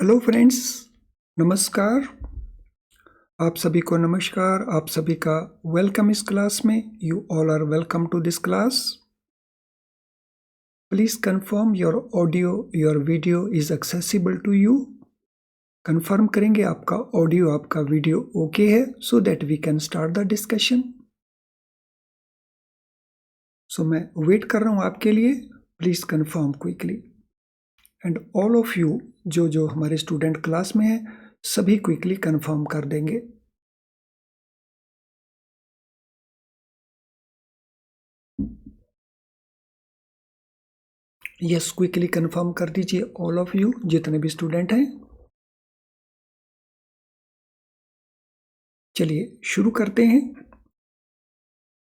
Hello friends, नमस्कार। आप सभी को नमस्कार। आप सभी का वेलकम इस क्लास में। You all are welcome to this class. Please confirm your audio your video is accessible to you. Confirm करेंगे आपका ऑडियो आपका वीडियो ओके है, so that we can start the discussion. So मैं wait कर रहा हूं आपके लिए। Please confirm quickly and all of you जो हमारे स्टूडेंट क्लास में है सभी क्विकली कंफर्म कर देंगे। यस, क्विकली कंफर्म कर दीजिए ऑल ऑफ यू जितने भी स्टूडेंट हैं। चलिए शुरू करते हैं।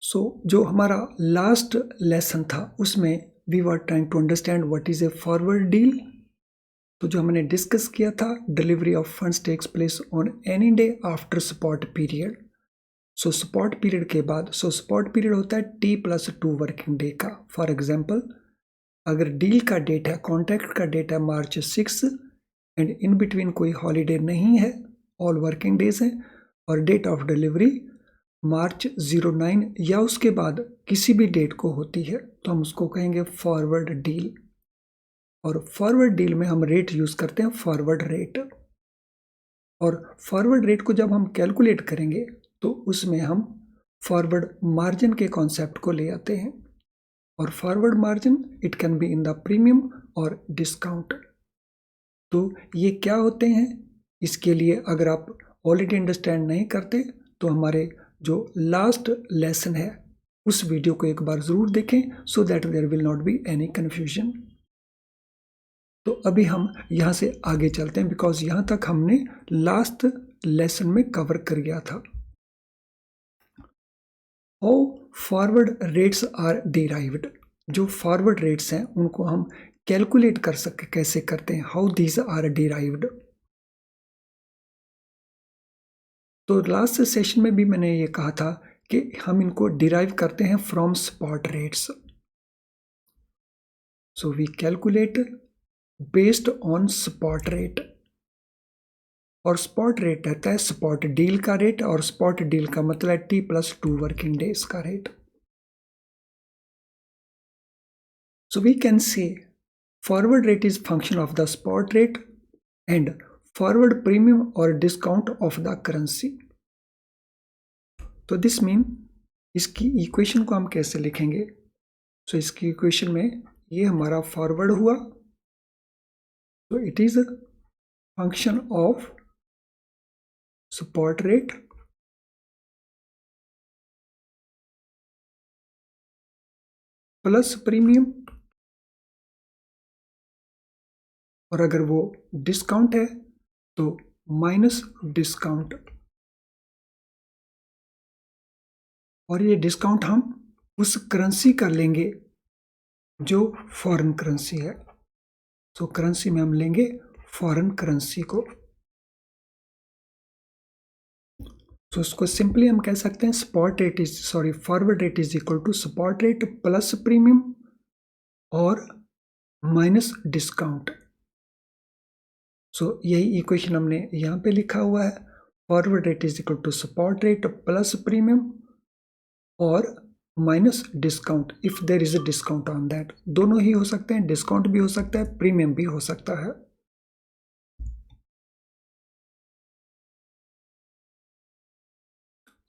जो हमारा लास्ट लेसन था उसमें we were trying to understand what is a forward deal. तो जो हमने डिस्कस किया था, delivery of funds takes place on any day after spot period. Spot period के बाद स्पॉट पीरियड होता है T+2 वर्किंग डे का। फॉर एग्जाम्पल, अगर डील का डेट है, कॉन्ट्रैक्ट का डेट है March 6 एंड इन बिटवीन कोई हॉलीडे नहीं है, ऑल वर्किंग डेज हैं, और डेट ऑफ डिलीवरी March 09 या उसके बाद किसी भी डेट को होती है, तो हम उसको कहेंगे फॉरवर्ड डील। और फॉरवर्ड डील में हम रेट यूज करते हैं फॉरवर्ड रेट। और फॉरवर्ड रेट को जब हम कैलकुलेट करेंगे तो उसमें हम फॉरवर्ड मार्जिन के कॉन्सेप्ट को ले आते हैं। और forward margin it can be in the premium और डिस्काउंट। तो ये क्या होते हैं, इसके लिए अगर आप ऑलरेडी अंडरस्टैंड नहीं करते तो हमारे जो लास्ट लेसन है उस वीडियो को एक बार जरूर देखें, so that there will not be any confusion. तो अभी हम यहाँ से आगे चलते हैं, बिकॉज यहाँ तक हमने लास्ट लेसन में कवर कर गया था। How forward rates are derived. जो फॉरवर्ड रेट्स हैं उनको हम कैलकुलेट कर सके कैसे करते हैं, हाउ दीज आर डिराइव्ड। तो लास्ट सेशन में भी मैंने ये कहा था कि हम इनको डिराइव करते हैं from spot rates. So we calculate based on spot rate. और स्पॉट रेट रहता है स्पॉट डील का रेट, और स्पॉट डील का मतलब है T+2 वर्किंग डेज का rate. So we can say forward rate is function of the spot rate and forward premium और डिस्काउंट ऑफ द करेंसी। तो दिस मीन इसकी इक्वेशन को हम कैसे लिखेंगे। सो इसकी इक्वेशन में ये हमारा फॉरवर्ड हुआ, तो it is function of spot rate plus premium, और अगर वो डिस्काउंट है तो माइनस डिस्काउंट। और ये डिस्काउंट हम उस करेंसी का लेंगे जो फॉरेन करेंसी है। सो करेंसी में हम लेंगे फॉरेन करेंसी को। तो उसको सिंपली हम कह सकते हैं forward rate is equal to spot rate plus premium और माइनस डिस्काउंट। सो यही इक्वेशन हमने यहाँ पे लिखा हुआ है, forward rate is equal to spot rate plus premium और minus discount if there is a discount on that. दोनों ही हो सकते हैं, डिस्काउंट भी हो सकता है, प्रीमियम भी हो सकता है।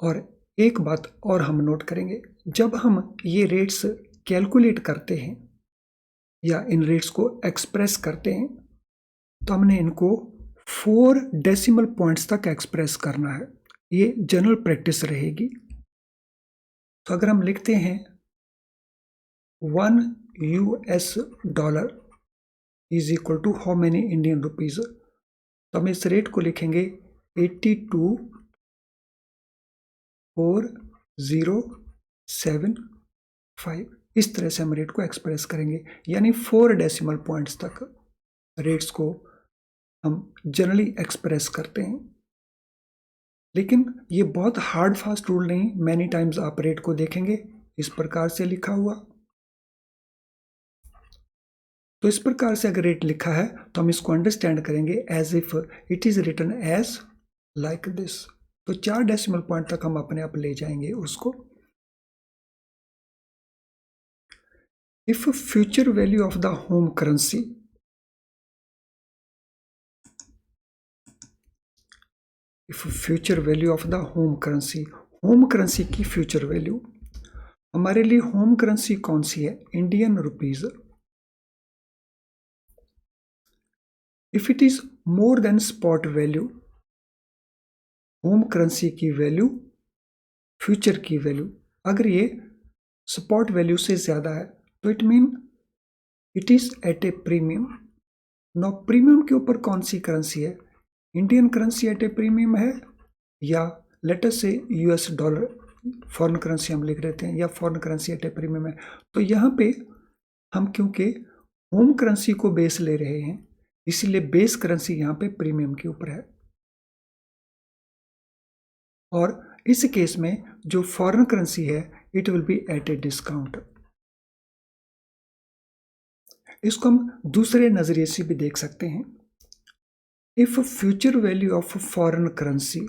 और एक बात और हम नोट करेंगे, जब हम ये रेट्स कैलकुलेट करते हैं या इन रेट्स को एक्सप्रेस करते हैं तो हमने इनको 4 डेसिमल पॉइंट्स तक एक्सप्रेस करना है। ये जनरल प्रैक्टिस रहेगी। तो अगर हम लिखते हैं $1 is equal to how many Indian rupees, तो हम इस रेट को लिखेंगे 824075। इस तरह से हम रेट को एक्सप्रेस करेंगे, यानी 4 डेसिमल पॉइंट्स तक रेट्स को हम जनरली एक्सप्रेस करते हैं। लेकिन ये बहुत हार्ड फास्ट रूल नहीं, मैनी टाइम्स आप रेट को देखेंगे इस प्रकार से लिखा हुआ। तो इस प्रकार से अगर रेट लिखा है तो हम इसको अंडरस्टैंड करेंगे as if it is written as like this. तो 4 डेसिमल पॉइंट तक हम अपने आप ले जाएंगे उसको। If future value of the home currency, if future value of the home currency, home currency की फ्यूचर वैल्यू, हमारे लिए होम करेंसी कौन सी है? Indian rupees. If it is more than spot value, home currency की value, future की value अगर ये स्पॉट वैल्यू से ज्यादा है तो it mean it is at a premium. No premium के ऊपर कौन सी करेंसी है? Indian currency at a premium है, या लेट अस से यूएस डॉलर, फॉरेन करेंसी हम लिख रहे थे, या foreign currency at a premium है। तो यहाँ पे हम क्योंकि होम करेंसी को बेस ले रहे हैं इसीलिए बेस करेंसी यहाँ पे प्रीमियम के ऊपर है, और इस केस में जो फॉरेन करेंसी है it will be at a discount. इसको हम दूसरे नजरिए से भी देख सकते हैं। If future value of foreign currency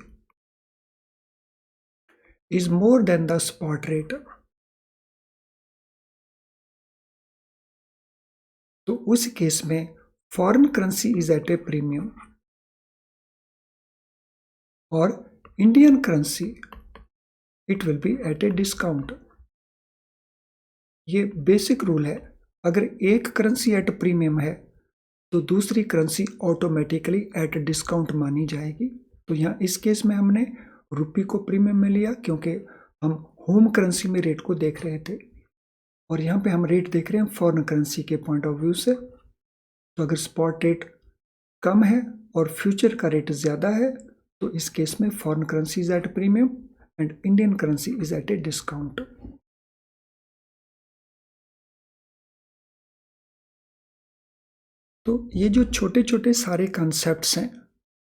is more than the spot rate, तो उस केस में foreign currency is at a premium और Indian currency it will be at a discount. ये बेसिक रूल है, अगर एक करेंसी एट प्रीमियम है तो दूसरी करेंसी ऑटोमेटिकली एट डिस्काउंट मानी जाएगी। तो यहाँ इस केस में हमने रुपये को प्रीमियम में लिया क्योंकि हम होम करेंसी में रेट को देख रहे थे, और यहाँ पे हम रेट देख रहे हैं फॉरेन करेंसी के पॉइंट ऑफ व्यू से। तो अगर स्पॉट रेट कम है और फ्यूचर का रेट ज़्यादा है तो इस केस में foreign currency is at premium and Indian currency is at a discount. तो ये जो छोटे छोटे सारे कॉन्सेप्ट्स हैं,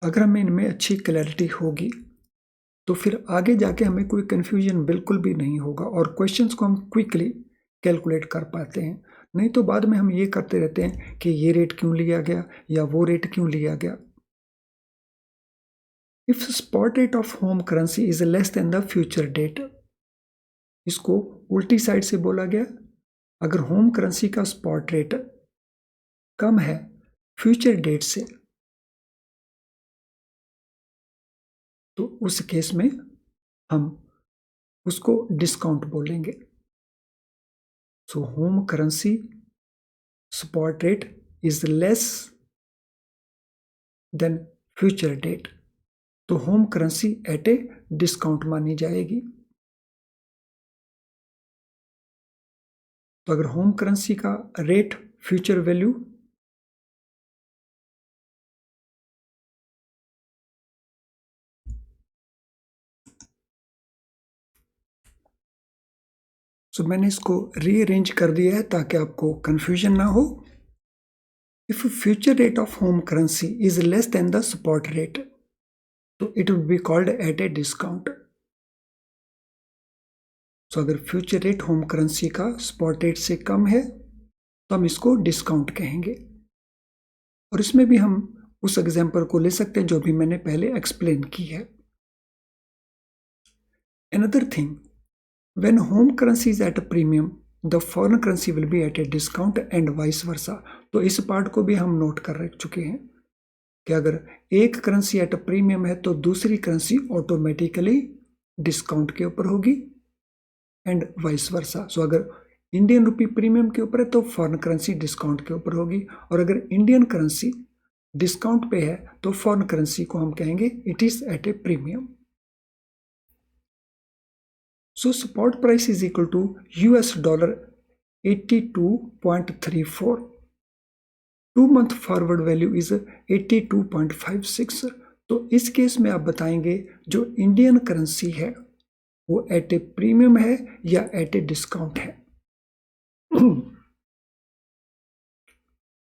अगर हमें इनमें अच्छी क्लैरिटी होगी तो फिर आगे जाके हमें कोई कन्फ्यूजन बिल्कुल भी नहीं होगा और क्वेश्चंस को हम क्विकली कैलकुलेट कर पाते हैं। नहीं तो बाद में हम ये करते रहते हैं कि ये रेट क्यों लिया गया या वो रेट क्यों लिया गया। If spot rate of home currency is less than the future date, इसको उल्टी साइड से बोला गया। अगर होम करेंसी का स्पॉट रेट कम है फ्यूचर डेट से तो उस केस में हम उसको डिस्काउंट बोलेंगे। So home currency spot rate is less than future date, तो home currency at a discount मानी जाएगी। तो अगर होम करेंसी का रेट फ्यूचर वैल्यू मैंने इसको रीअरेंज कर दिया है ताकि आपको कंफ्यूजन ना हो। If future rate of home currency is less than the spot rate तो it will be called at a discount. So अगर फ्यूचर रेट होम करेंसी का स्पॉट रेट से कम है तो हम इसको डिस्काउंट कहेंगे। और इसमें भी हम उस एग्जांपल को ले सकते हैं जो भी मैंने पहले एक्सप्लेन की है। Another thing, when home currency is at a premium, the foreign currency will be at a discount and vice versa। तो इस पार्ट को भी हम नोट कर चुके हैं कि अगर एक करेंसी एट अ प्रीमियम है तो दूसरी करेंसी ऑटोमेटिकली डिस्काउंट के ऊपर होगी एंड वाइस वर्सा। सो अगर इंडियन रुपी प्रीमियम के ऊपर है तो फॉरेन करेंसी डिस्काउंट के ऊपर होगी, और अगर इंडियन करेंसी डिस्काउंट पे है तो फॉरेन करेंसी को हम कहेंगे it is at a premium. So spot price is equal to US dollar 82.34. 2-month forward value is 82.56। तो इस केस में आप बताएंगे जो इंडियन करेंसी है वो एट ए प्रीमियम है या एट ए डिस्काउंट है।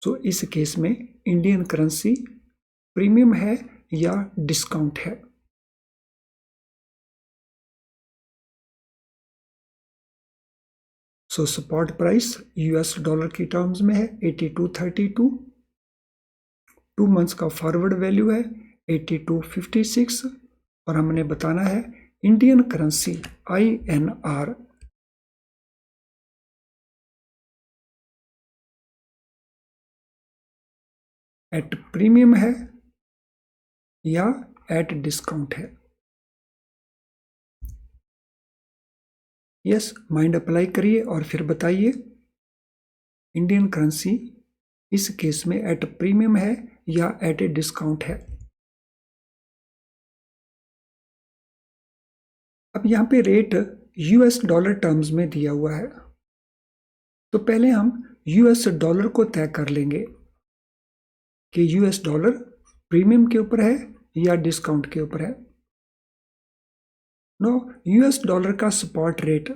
तो इस केस में इंडियन करेंसी प्रीमियम है या डिस्काउंट है। सो स्पॉट प्राइस यूएस डॉलर की टर्म्स में है 82.32, 2 मंथ्स का फॉरवर्ड वैल्यू है 82.56 और हमने बताना है Indian currency INR at premium है या एट डिस्काउंट है। यस, माइंड अप्लाई करिए और फिर बताइए इंडियन करेंसी इस केस में एट प्रीमियम है या एट ए डिस्काउंट है। अब यहाँ पे रेट यूएस डॉलर टर्म्स में दिया हुआ है, तो पहले हम यूएस डॉलर को तय कर लेंगे कि यूएस डॉलर प्रीमियम के ऊपर है या डिस्काउंट के ऊपर है। नो, यूएस डॉलर का spot rate,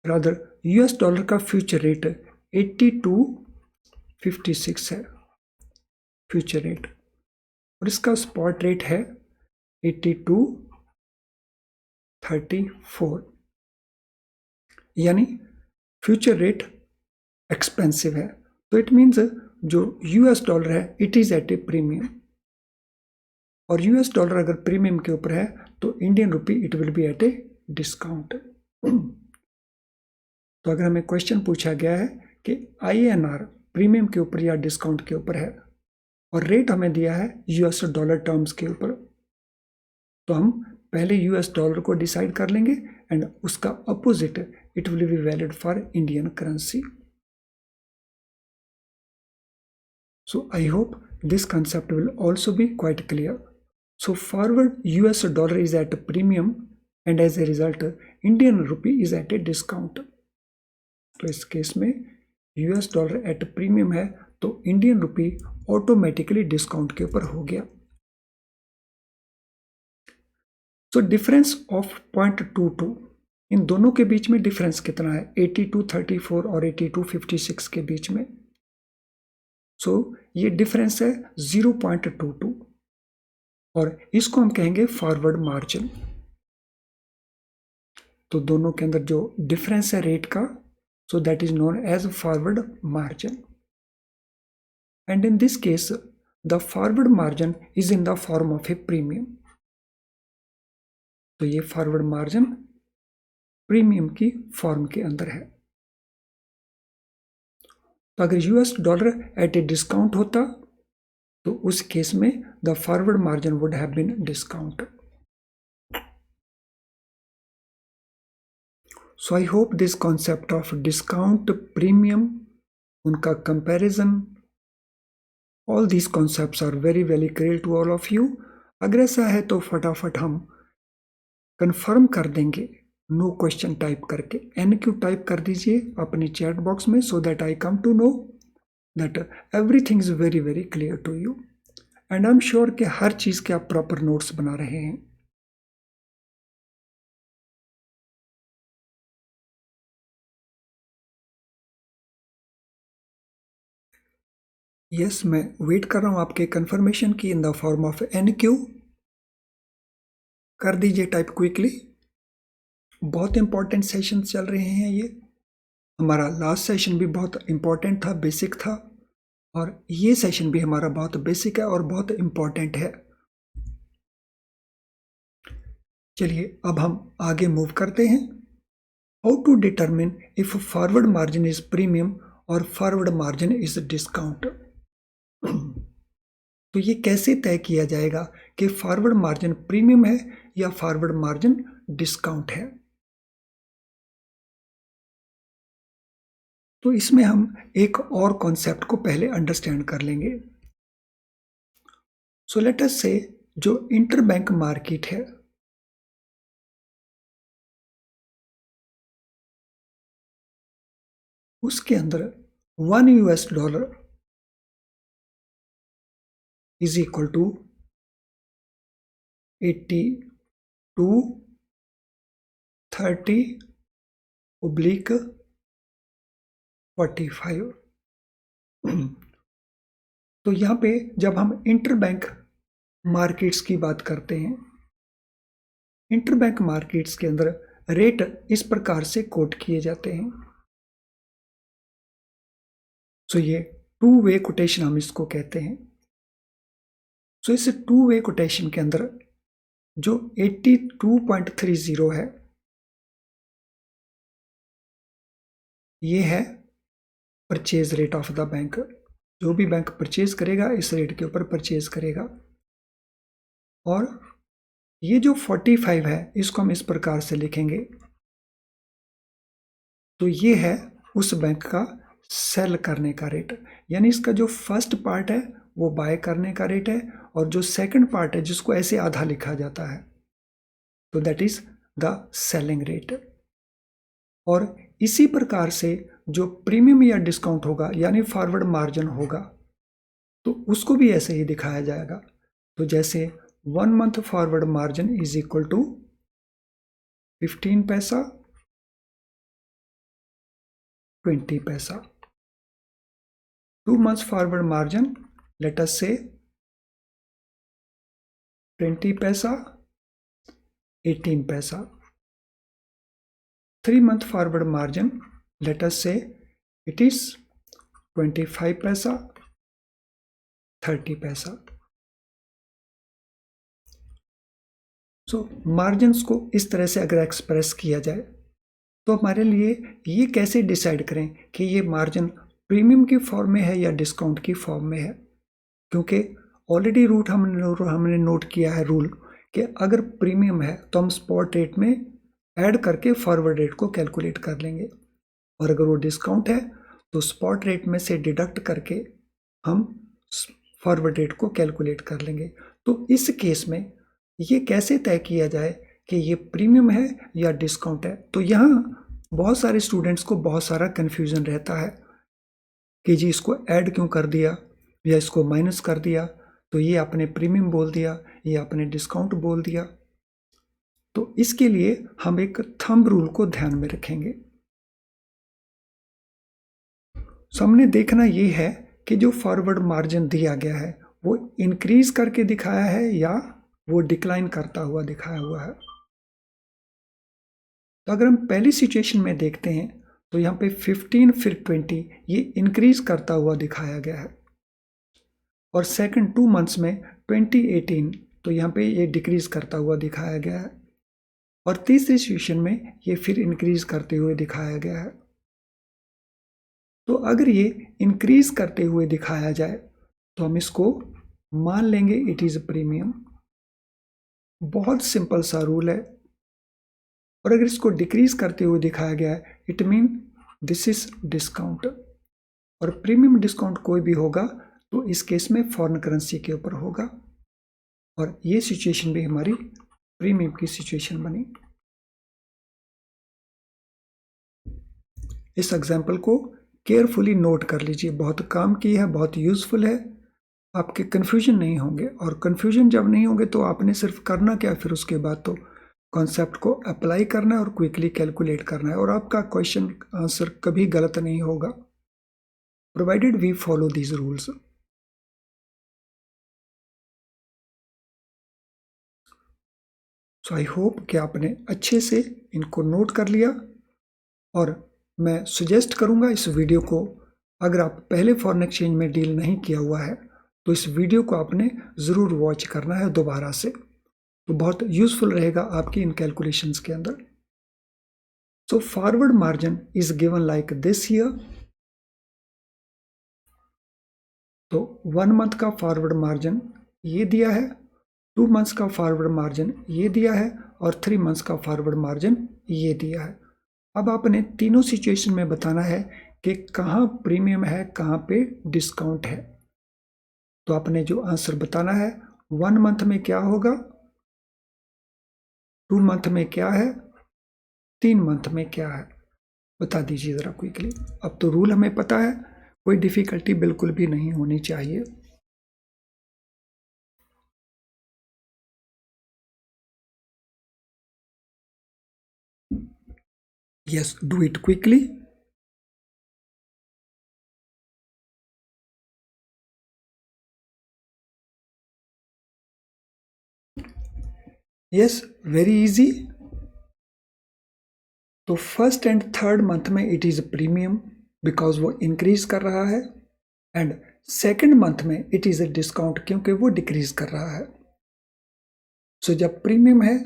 rather US dollar का फ्यूचर रेट 82.56 है फ्यूचर रेट, और इसका स्पॉट रेट है 82.34, यानी फ्यूचर रेट एक्सपेंसिव है। तो इट मीन्स जो यूएस डॉलर है it is at a premium, और यूएस डॉलर अगर प्रीमियम के ऊपर है तो Indian rupee it will be at a discount. तो अगर हमें क्वेश्चन पूछा गया है कि INR प्रीमियम के ऊपर या डिस्काउंट के ऊपर है और रेट हमें दिया है यूएस डॉलर टर्म्स के ऊपर, तो हम पहले यूएस डॉलर को डिसाइड कर लेंगे एंड उसका opposite it will be valid for Indian currency. So I hope this concept will also be quite clear. So forward US dollar is at a premium and as a result Indian rupee is at a discount. तो इस case में US dollar at premium है तो Indian रुपी automatically discount के ऊपर हो गया। So difference of 0.22, इन दोनों के बीच में डिफरेंस कितना है 82.34 और 82.56 के बीच में। सो ये डिफरेंस है 0.22 और इसको हम कहेंगे फॉरवर्ड मार्जिन। तो दोनों के अंदर जो डिफरेंस है रेट का, so that is known as forward margin, and in this case the forward margin is in the form of a premium. तो ये फॉरवर्ड मार्जिन प्रीमियम की फॉर्म के अंदर है। तो अगर US dollar at a discount होता तो उस केस में the forward margin would have been discount. So I hope this concept of discount, premium, उनका comparison, all these concepts are very very clear to all of you. अगर ऐसा है तो फटाफट हम कंफर्म कर देंगे नो क्वेश्चन टाइप करके, NQ टाइप कर दीजिए अपनी चैट बॉक्स में, so that I come to know that everything is very very clear to you and I am sure कि हर चीज के आप प्रॉपर नोट्स बना रहे हैं। यस, मैं वेट कर रहा हूं आपके कंफर्मेशन की इन द फॉर्म ऑफ NQ। कर दीजिए टाइप क्विकली। बहुत इंपॉर्टेंट सेशन चल रहे हैं ये। हमारा लास्ट सेशन भी बहुत इंपॉर्टेंट था, बेसिक था, और ये सेशन भी हमारा बहुत बेसिक है और बहुत इंपॉर्टेंट है। चलिए अब हम आगे मूव करते हैं। How to determine if forward margin is premium और फॉरवर्ड मार्जिन इज डिस्काउंट। तो ये कैसे तय किया जाएगा कि फॉरवर्ड मार्जिन प्रीमियम है या फॉरवर्ड मार्जिन डिस्काउंट है। तो इसमें हम एक और कॉन्सेप्ट को पहले अंडरस्टैंड कर लेंगे। सो लेट अस से जो इंटरबैंक मार्केट है, उसके अंदर $1 इज इक्वल टू 82.30/45। तो यहां पे जब हम इंटरबैंक मार्केट्स की बात करते हैं, इंटरबैंक मार्केट्स के अंदर रेट इस प्रकार से कोट किए जाते हैं। सो ये टू वे कोटेशन हम इसको कहते हैं। सो इस टू वे कोटेशन के अंदर जो 82.30 है, ये है purchase rate of the bank. जो भी बैंक परचेज करेगा इस रेट के ऊपर परचेज करेगा। और ये जो 45 है इसको हम इस प्रकार से लिखेंगे, तो ये है उस बैंक का सेल करने का रेट, यानी इसका जो फर्स्ट पार्ट है वो बाय करने का रेट है, और जो सेकंड पार्ट है जिसको ऐसे आधा लिखा जाता है तो that is the selling rate. और इसी प्रकार से जो प्रीमियम या डिस्काउंट होगा यानी फॉरवर्ड मार्जिन होगा तो उसको भी ऐसे ही दिखाया जाएगा। तो जैसे 1 month forward margin is equal to 15 paisa 20 पैसा, 2 months forward margin, let us say 20 पैसा 18 पैसा, 3 month forward margin, let us say it is 25 पैसा 30 पैसा। सो मार्जिन्स को इस तरह से अगर एक्सप्रेस किया जाए तो हमारे लिए ये कैसे डिसाइड करें कि ये मार्जिन प्रीमियम की फॉर्म में है या डिस्काउंट की फॉर्म में है, क्योंकि ऑलरेडी हमने नोट किया है रूल कि अगर प्रीमियम है तो हम स्पॉट रेट में ऐड करके फॉरवर्ड रेट को कैलकुलेट कर लेंगे, और अगर वो डिस्काउंट है तो स्पॉट रेट में से डिडक्ट करके हम फॉरवर्ड रेट को कैलकुलेट कर लेंगे। तो इस केस में ये कैसे तय किया जाए कि ये प्रीमियम है या डिस्काउंट है, तो यहाँ बहुत सारे स्टूडेंट्स को बहुत सारा कन्फ्यूजन रहता है कि जी इसको ऐड क्यों कर दिया या इसको माइनस कर दिया, तो ये आपने प्रीमियम बोल दिया, ये आपने डिस्काउंट बोल दिया। तो इसके लिए हम एक थंब रूल को ध्यान में रखेंगे। सामने देखना ये है कि जो फॉरवर्ड मार्जिन दिया गया है वो इंक्रीज करके दिखाया है या वो डिक्लाइन करता हुआ दिखाया हुआ है। तो अगर हम पहली सिचुएशन में देखते हैं तो यहाँ पे 15 फिर 20 ये इंक्रीज करता हुआ दिखाया गया है, और सेकंड 2 मंथ्स में 2018 तो यहाँ पे ये डिक्रीज करता हुआ दिखाया गया है, और तीसरी सिचुएशन में ये फिर इंक्रीज करते हुए दिखाया गया है। तो अगर ये इंक्रीज करते हुए दिखाया जाए तो हम इसको मान लेंगे इट इज प्रीमियम। बहुत सिंपल सा रूल है। और अगर इसको डिक्रीज करते हुए दिखाया गया है it mean this is discount, और प्रीमियम डिस्काउंट कोई भी होगा तो इस केस में फॉरेन करेंसी के ऊपर होगा, और ये सिचुएशन भी हमारी प्रीमियम की सिचुएशन बनी। इस एग्जाम्पल को केयरफुली नोट कर लीजिए, बहुत काम की है, बहुत यूजफुल है, आपके कन्फ्यूजन नहीं होंगे। और कन्फ्यूजन जब नहीं होंगे तो आपने सिर्फ करना क्या, फिर उसके बाद तो कॉन्सेप्ट को अप्लाई करना है और क्विकली कैलकुलेट करना है, और आपका क्वेश्चन आंसर कभी गलत नहीं होगा provided we follow these rules. So I hope कि आपने अच्छे से इनको नोट कर लिया, और मैं सुजेस्ट करूंगा इस वीडियो को, अगर आप पहले फॉरेन एक्सचेंज में डील नहीं किया हुआ है तो इस वीडियो को आपने ज़रूर वॉच करना है दोबारा से, तो बहुत यूजफुल रहेगा आपकी इन कैलकुलेशंस के अंदर। So forward margin is given like this here. तो 1 मंथ का फॉरवर्ड मार्जिन ये दिया है, 2 मंथ्स का फॉरवर्ड मार्जिन ये दिया है, और 3 मंथ्स का फॉरवर्ड मार्जिन ये दिया है। अब आपने तीनों सिचुएशन में बताना है कि कहाँ प्रीमियम है कहाँ पे डिस्काउंट है। तो आपने जो आंसर बताना है 1 मंथ में क्या होगा, 2 मंथ में क्या है, 3 मंथ में क्या है, बता दीजिए ज़रा क्विकली। अब तो रूल हमें पता है, कोई डिफिकल्टी बिल्कुल भी नहीं होनी चाहिए। Yes, do it quickly. Yes, very easy. तो फर्स्ट एंड थर्ड मंथ में इट इज़ प्रीमियम बिकॉज वो इंक्रीज कर रहा है, एंड सेकेंड मंथ में इट इज़ ए डिस्काउंट क्योंकि वो डिक्रीज कर रहा है। सो जब प्रीमियम है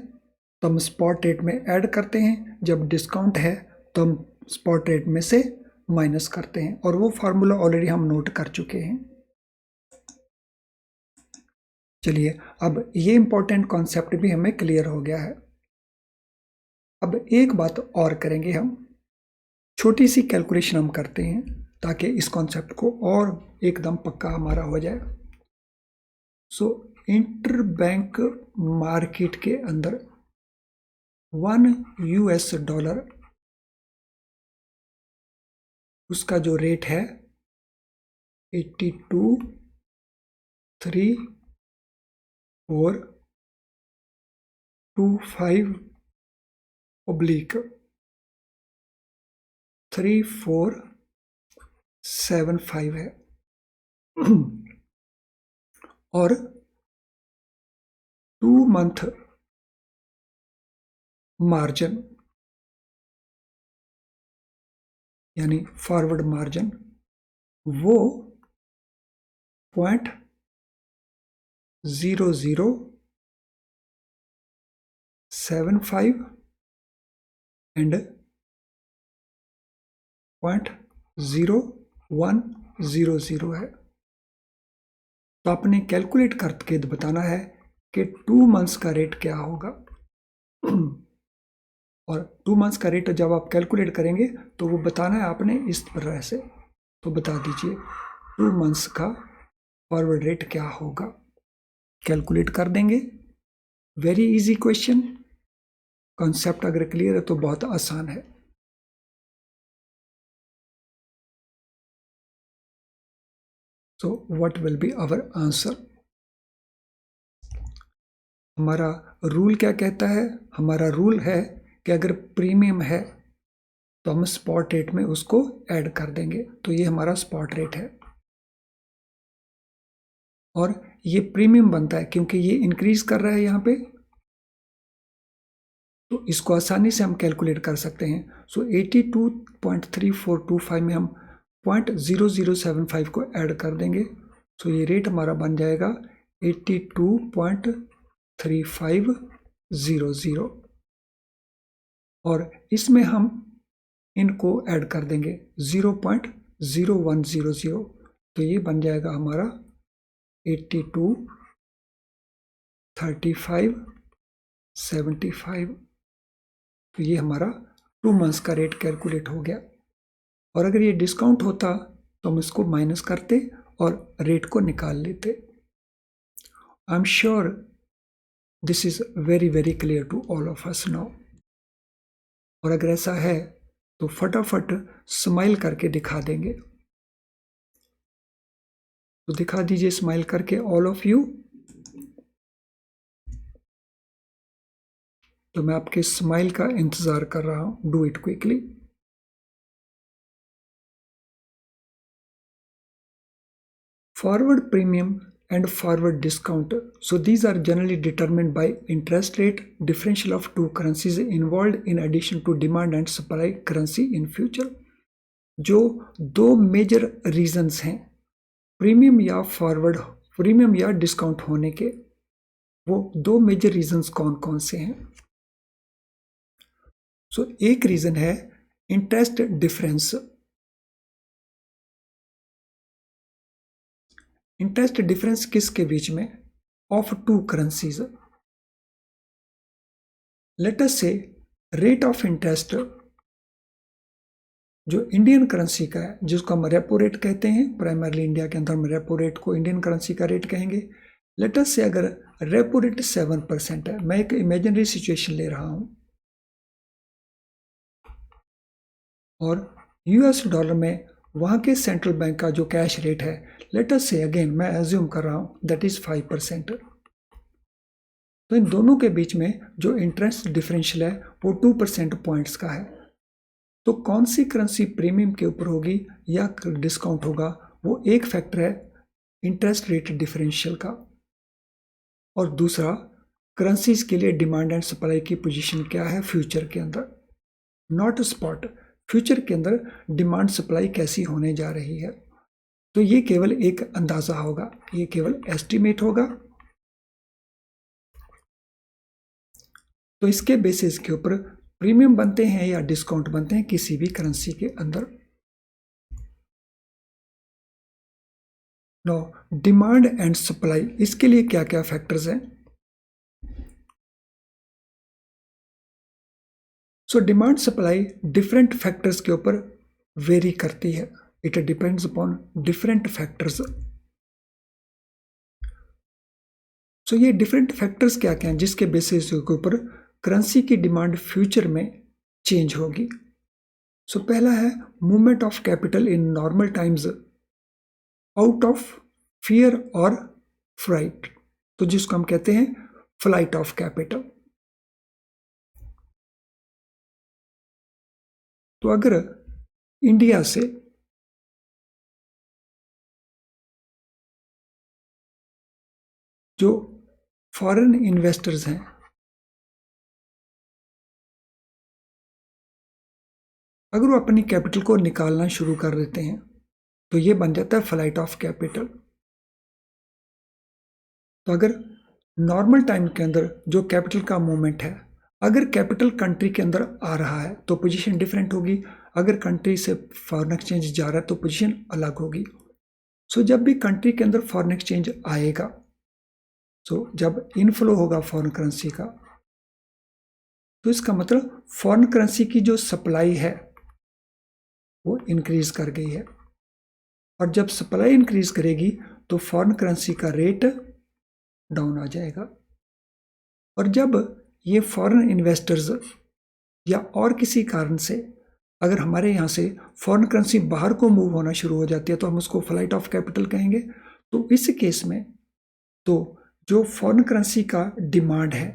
तो हम स्पॉट रेट में ऐड करते हैं, जब डिस्काउंट है तो हम स्पॉट रेट में से माइनस करते हैं, और वो फार्मूला ऑलरेडी हम नोट कर चुके हैं। चलिए, अब ये इंपॉर्टेंट कॉन्सेप्ट भी हमें क्लियर हो गया है। अब एक बात और करेंगे, हम छोटी सी कैलकुलेशन हम करते हैं ताकि इस कॉन्सेप्ट को और एकदम पक्का हमारा हो जाए। सो इंटर बैंक मार्केट के अंदर $1 उसका जो रेट है 82,345/3475 है और 2 मंथ मार्जिन यानी फॉरवर्ड मार्जिन वो 0.0075 एंड 0.0100 है। तो आपने कैलकुलेट करके बताना है कि 2 मंथ्स का रेट क्या होगा। और 2 मंथ्स का रेट जब आप कैलकुलेट करेंगे तो वो बताना है आपने इस तरह से। तो बता दीजिए 2 मंथ्स का फॉरवर्ड रेट क्या होगा, कैलकुलेट कर देंगे। वेरी इजी क्वेश्चन, कॉन्सेप्ट अगर क्लियर है तो बहुत आसान है। So what will be our answer? हमारा रूल क्या कहता है? हमारा रूल है कि अगर प्रीमियम है तो हम स्पॉट रेट में उसको ऐड कर देंगे। तो ये हमारा स्पॉट रेट है और ये प्रीमियम बनता है क्योंकि ये इंक्रीज कर रहा है यहाँ पे, तो इसको आसानी से हम कैलकुलेट कर सकते हैं। सो 82.3425 में हम 0.0075 को ऐड कर देंगे। सो ये रेट हमारा बन जाएगा 82.3500 और इसमें हम इनको ऐड कर देंगे 0.0100, तो ये बन जाएगा हमारा 82.3575। तो ये हमारा 2 मंथ्स का रेट कैलकुलेट हो गया। और अगर ये डिस्काउंट होता तो हम इसको माइनस करते और रेट को निकाल लेते। I am sure this is very very clear to all of us now. और अगर ऐसा है तो फटाफट स्माइल करके दिखा देंगे। तो दिखा दीजिए स्माइल करके ऑल ऑफ यू। तो मैं आपके स्माइल का इंतजार कर रहा हूं। Do it quickly. Forward premium and forward discount. So these are generally determined by interest rate differential of two currencies involved in addition to demand and supply currency in future. जो दो major reasons हैं premium या forward, premium या discount होने के, वो दो major reasons कौन कौन से हैं? सो एक रीजन है इंटरेस्ट डिफरेंस। इंटरेस्ट डिफरेंस किसके बीच में? Of two currencies. Let us say rate of interest जो इंडियन करेंसी का है, जिसको हम रेपो रेट कहते हैं, प्राइमरली इंडिया के अंदर हम रेपो रेट को इंडियन करेंसी का रेट कहेंगे। लेट अस से अगर रेपो रेट 7% है, मैं एक इमेजिनरी सिचुएशन ले रहा हूं, और यूएस डॉलर में वहां के सेंट्रल बैंक का जो कैश रेट है, लेट अस से अगेन मैं एज्यूम कर रहा हूं दैट इज 5%। तो इन दोनों के बीच में जो इंटरेस्ट डिफरेंशियल है वो 2% पॉइंट्स का है। तो कौन सी करेंसी प्रीमियम के ऊपर होगी या डिस्काउंट होगा, वो एक फैक्टर है इंटरेस्ट रेट डिफरेंशियल का, और दूसरा करेंसीज के लिए डिमांड एंड सप्लाई की पोजीशन क्या है फ्यूचर के अंदर। नॉट स्पॉट, फ्यूचर के अंदर डिमांड सप्लाई कैसी होने जा रही है। तो ये केवल एक अंदाजा होगा, ये केवल एस्टिमेट होगा। तो इसके बेसिस के ऊपर प्रीमियम बनते हैं या डिस्काउंट बनते हैं किसी भी करेंसी के अंदर। नो डिमांड एंड सप्लाई, इसके लिए क्या क्या फैक्टर्स हैं। So demand supply different factors के ऊपर वेरी करती है, it depends upon different factors. So ये डिफरेंट फैक्टर्स क्या क्या हैं जिसके बेसिस के ऊपर करेंसी की डिमांड फ्यूचर में चेंज होगी। सो पहला है movement of capital in normal times out of fear और फ्राइट, तो जिसको हम कहते हैं फ्लाइट ऑफ कैपिटल। तो अगर इंडिया से जो फॉरेन इन्वेस्टर्स हैं अगर वो अपनी कैपिटल को निकालना शुरू कर देते हैं तो ये बन जाता है फ्लाइट ऑफ कैपिटल। तो अगर नॉर्मल टाइम के अंदर जो कैपिटल का मूवमेंट है, अगर कैपिटल कंट्री के अंदर आ रहा है तो पोजीशन डिफरेंट होगी, अगर कंट्री से फॉरेन एक्सचेंज जा रहा है तो पोजीशन अलग होगी। सो जब भी कंट्री के अंदर फॉरेन एक्सचेंज आएगा, सो जब इनफ्लो होगा फॉरेन करेंसी का, तो इसका मतलब फॉरेन करेंसी की जो सप्लाई है वो इंक्रीज कर गई है, और जब सप्लाई इंक्रीज करेगी तो फॉरेन करेंसी का रेट डाउन आ जाएगा। और जब ये फॉरेन इन्वेस्टर्स या और किसी कारण से अगर हमारे यहाँ से फॉरेन करेंसी बाहर को मूव होना शुरू हो जाती है तो हम उसको फ्लाइट ऑफ कैपिटल कहेंगे। तो इस केस में तो जो फॉरेन करेंसी का डिमांड है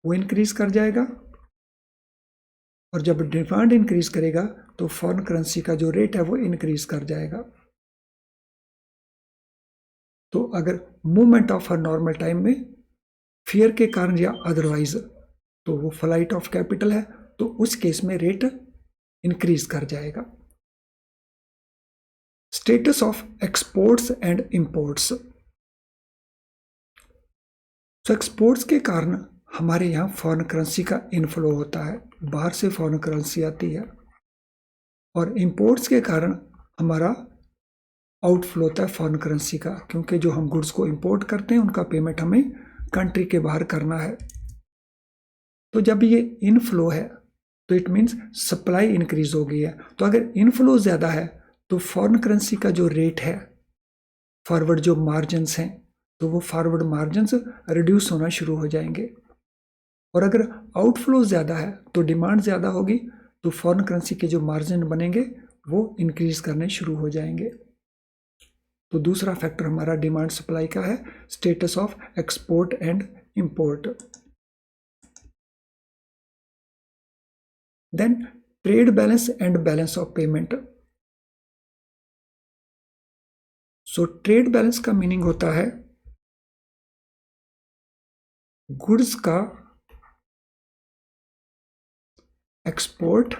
वो इंक्रीज कर जाएगा, और जब डिमांड इंक्रीज करेगा तो फॉरेन करेंसी का जो रेट है वो इंक्रीज कर जाएगा। तो अगर movement of a normal time में फियर के कारण या अदरवाइज तो वो फ्लाइट ऑफ कैपिटल है, तो उस केस में रेट इंक्रीज कर जाएगा। Status of exports and imports, तो एक्सपोर्ट्स के कारण हमारे यहाँ फॉरेन करेंसी का इनफ्लो होता है, बाहर से फॉरेन करेंसी आती है, और इंपोर्ट्स के कारण हमारा आउटफ्लो होता है फॉरेन करेंसी का, क्योंकि जो हम गुड्स को इंपोर्ट करते हैं उनका पेमेंट हमें कंट्री के बाहर करना है। तो जब ये इनफ्लो है तो इट मीन्स सप्लाई इंक्रीज हो गई है। तो अगर इनफ्लो ज़्यादा है तो फॉरेन करेंसी का जो रेट है, फॉरवर्ड जो मार्जिन्स हैं, तो वो फॉरवर्ड मार्जिन्स रिड्यूस होना शुरू हो जाएंगे। और अगर आउटफ्लो ज़्यादा है तो डिमांड ज़्यादा होगी, तो फॉरेन करेंसी के जो मार्जिन बनेंगे वो इंक्रीज करने शुरू हो जाएंगे। तो दूसरा फैक्टर हमारा डिमांड सप्लाई का है, status of export and import. Then trade balance and balance of payment. So trade balance का मीनिंग होता है गुड्स का एक्सपोर्ट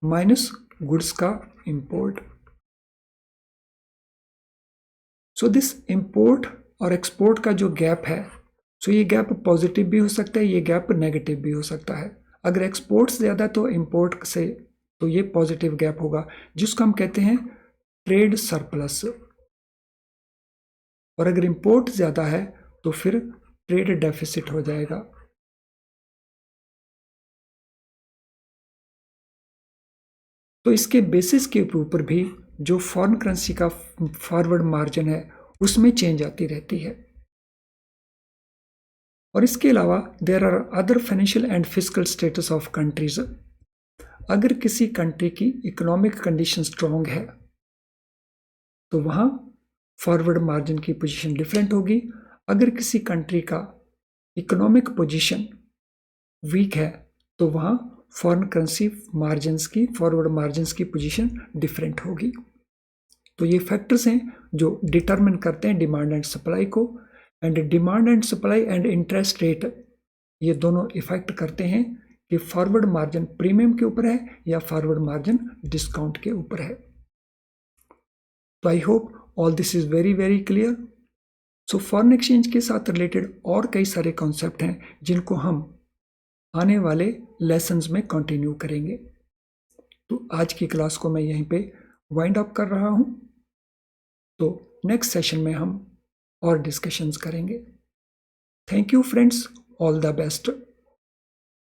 माइनस गुड्स का इंपोर्ट। सो दिस इंपोर्ट और एक्सपोर्ट का जो गैप है, सो ये गैप पॉजिटिव भी हो सकता है, ये गैप नेगेटिव भी हो सकता है। अगर एक्सपोर्ट ज़्यादा तो इंपोर्ट से तो ये पॉजिटिव गैप होगा, जिसको हम कहते हैं ट्रेड सरप्लस। और अगर इंपोर्ट ज़्यादा है तो फिर ट्रेड डेफिसिट हो जाएगा। तो इसके बेसिस के ऊपर भी जो फॉरेन करेंसी का फॉरवर्ड मार्जिन है उसमें चेंज आती रहती है। और इसके अलावा there are other financial and physical status of countries. अगर किसी कंट्री की इकोनॉमिक कंडीशन स्ट्रॉन्ग है तो वहाँ फॉरवर्ड मार्जिन की पोजीशन डिफरेंट होगी। अगर किसी कंट्री का इकोनॉमिक पोजीशन वीक है तो वहाँ फॉरेन करेंसी मार्जिन्स की फॉरवर्ड मार्जिन्स की पोजीशन डिफरेंट होगी। तो ये फैक्टर्स हैं जो डिटरमिन करते हैं डिमांड एंड सप्लाई को। And demand and supply and interest rate ये दोनों इफेक्ट करते हैं कि फॉरवर्ड मार्जिन प्रीमियम के ऊपर है या फॉरवर्ड मार्जिन डिस्काउंट के ऊपर है। तो I hope all this is very very clear. So foreign exchange के साथ रिलेटेड और कई सारे कॉन्सेप्ट हैं जिनको हम आने वाले लेसन्स में कंटिन्यू करेंगे। तो आज की क्लास को मैं यहीं पे वाइंड अप कर रहा हूं। तो नेक्स्ट सेशन में हम और डिस्कशंस करेंगे। Thank you friends, all the best.